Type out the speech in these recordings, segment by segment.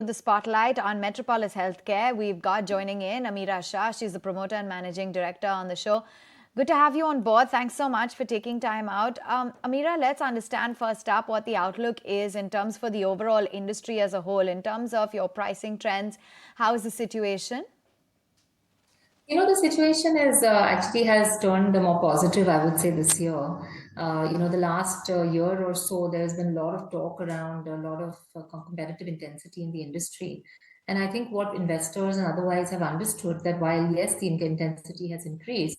The spotlight on Metropolis Healthcare. We've got joining in Ameera Shah. She's the promoter and managing director on the show. Good to have you on board. Thanks so much for taking time out. Ameera, let's understand first up what the outlook is in terms for the overall industry as a whole, in terms of your pricing trends. How is the situation? The situation is actually has turned more positive, I would say, this year. The last year or so, there's been a lot of talk around a lot of competitive intensity in the industry. And I think what investors and otherwise have understood that while, yes, the intensity has increased,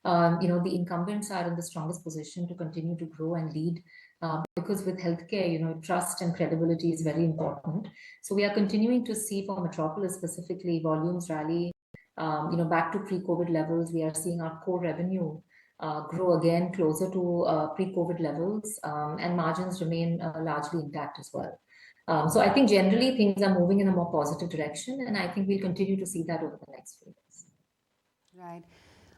the incumbents are in the strongest position to continue to grow and lead. Because with healthcare, trust and credibility is very important. So we are continuing to see for Metropolis specifically volumes rally back to pre-COVID levels. We are seeing our core revenue grow again closer to pre-COVID levels, and margins remain largely intact as well. So I think generally things are moving in a more positive direction, and I think we'll continue to see that over the next few years. Right.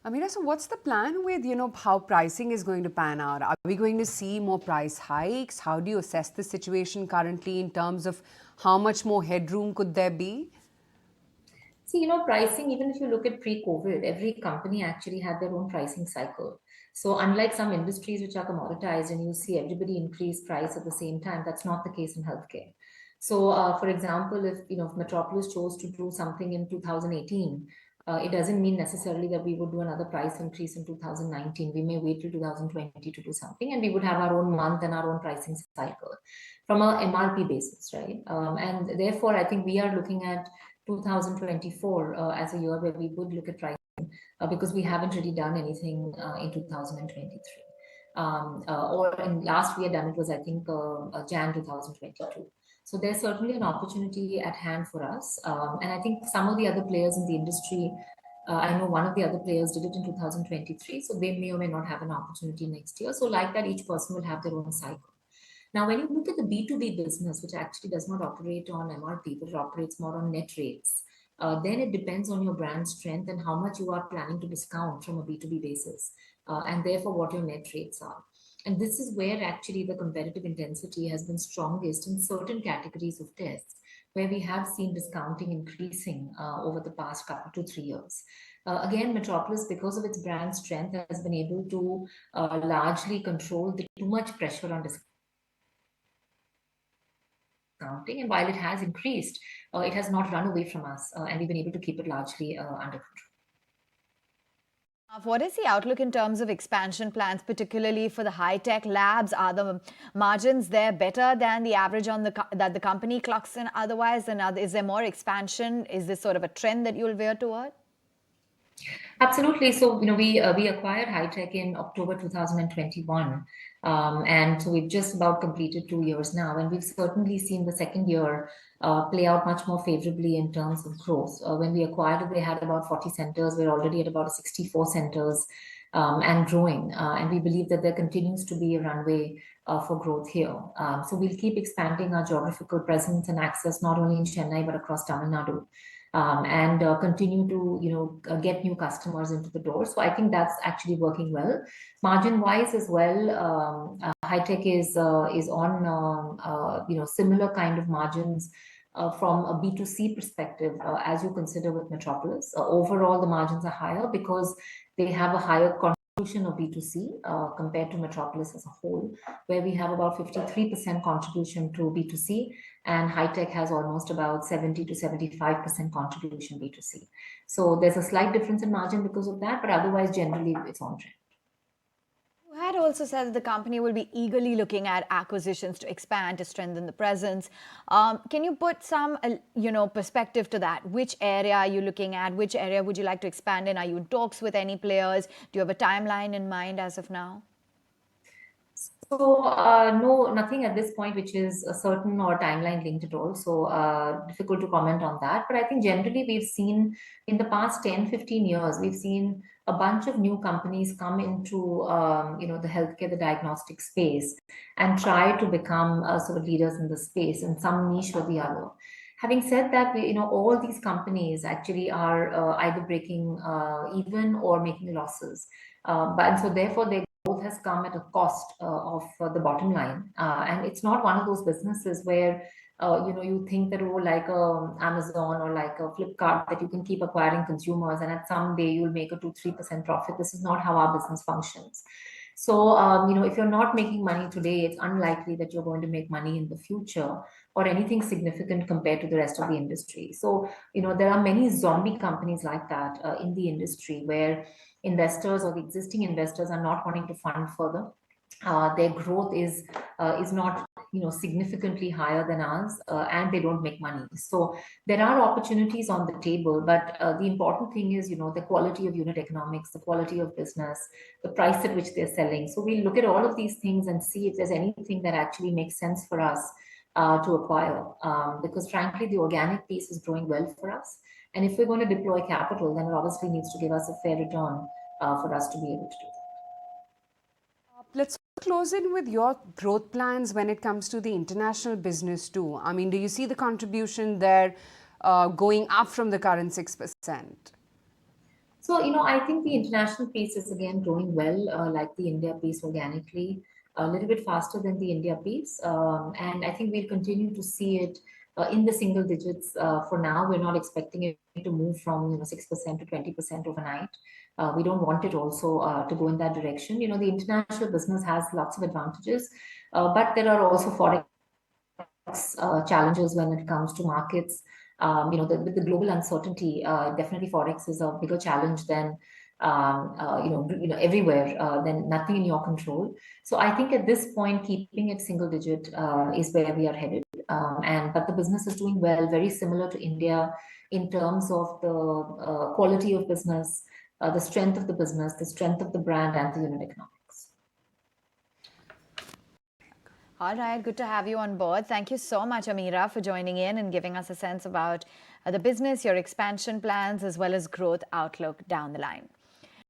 Ameera, so what's the plan with, how pricing is going to pan out? Are we going to see more price hikes? How do you assess the situation currently in terms of how much more headroom could there be? See, pricing, even if you look at pre-COVID, every company actually had their own pricing cycle. So unlike some industries which are commoditized and you see everybody increase price at the same time, that's not the case in healthcare. So, for example, if Metropolis chose to do something in 2018, it doesn't mean necessarily that we would do another price increase in 2019. We may wait till 2020 to do something, and we would have our own month and our own pricing cycle from a MRP basis, right? And therefore, I think we are looking at 2024 as a year where we would look at pricing because we haven't really done anything in 2023. Or in last we had done it was, I think, Jan 2022. So there's certainly an opportunity at hand for us. And I think some of the other players in the industry, I know one of the other players did it in 2023, so they may or may not have an opportunity next year. So like that, each person will have their own cycle. Now, when you look at the B2B business, which actually does not operate on MRP, but it operates more on net rates, then it depends on your brand strength and how much you are planning to discount from a B2B basis, and therefore what your net rates are. And this is where actually the competitive intensity has been strongest in certain categories of tests, where we have seen discounting increasing over the past couple to 3 years. Again, Metropolis, because of its brand strength, has been able to largely control the too much pressure on discounting. And while it has increased, it has not run away from us, and we've been able to keep it largely under control. What is the outlook in terms of expansion plans, particularly for the high-tech labs? Are the margins there better than the average that the company clocks in otherwise? And is there more expansion? Is this sort of a trend that you'll veer toward? Absolutely. So, we acquired High-Tech in October 2021. And so we've just about completed 2 years now. And we've certainly seen the second year play out much more favorably in terms of growth. When we acquired it, they had about 40 centers. We're already at about 64 centers and growing. And we believe that there continues to be a runway for growth here. So we'll keep expanding our geographical presence and access not only in Chennai, but across Tamil Nadu. And continue to get new customers into the door. So I think that's actually working well. Margin wise as well, High-Tech is on similar kind of margins from a B2C perspective as you consider with Metropolis. Overall, the margins are higher because they have a higher contribution of B2C compared to Metropolis as a whole, where we have about 53% contribution to B2C, and High-Tech has almost about 70 to 75% contribution B2C. So there's a slight difference in margin because of that, but otherwise generally it's on trend. You had also said that the company will be eagerly looking at acquisitions to expand, to strengthen the presence. Can you put some, perspective to that? Which area are you looking at? Which area would you like to expand in? Are you in talks with any players? Do you have a timeline in mind as of now? So no, nothing at this point which is a certain or timeline linked at all. So difficult to comment on that. But I think generally we've seen in the past 10, 15 years, we've seen a bunch of new companies come into the healthcare, the diagnostic space, and try to become sort of leaders in the space in some niche or the other. Having said that, all these companies actually are either breaking even or making losses. But so therefore they growth has come at a cost of the bottom line. And it's not one of those businesses where you think that, oh, like Amazon or like a Flipkart, that you can keep acquiring consumers and at some day you'll make a 2-3% profit. This is not how our business functions. So, if you're not making money today, it's unlikely that you're going to make money in the future or anything significant compared to the rest of the industry. So, there are many zombie companies like that in the industry where investors or the existing investors are not wanting to fund further. Their growth is not significantly higher than ours, and they don't make money. So there are opportunities on the table, but the important thing is the quality of unit economics, the quality of business, the price at which they're selling. So we look at all of these things and see if there's anything that actually makes sense for us to acquire, because frankly the organic piece is growing well for us, and if we're going to deploy capital, then it obviously needs to give us a fair return for us to be able to do that. Let's close in with your growth plans when it comes to the international business too. I mean, do you see the contribution there going up from the current 6%? So, I think the international piece is again growing well, like the India piece organically, a little bit faster than the India piece. And I think we'll continue to see it in the single digits for now. We're not expecting it to move from 6% to 20% overnight. We don't want it also to go in that direction. The international business has lots of advantages, but there are also forex challenges when it comes to markets. With the global uncertainty, definitely forex is a bigger challenge than everywhere. Than nothing in your control. So I think at this point, keeping it single digit is where we are headed. But the business is doing well, very similar to India in terms of the quality of business, the strength of the business, the strength of the brand, and the unit economics. All right, good to have you on board. Thank you so much, Ameera, for joining in and giving us a sense about the business, your expansion plans, as well as growth outlook down the line.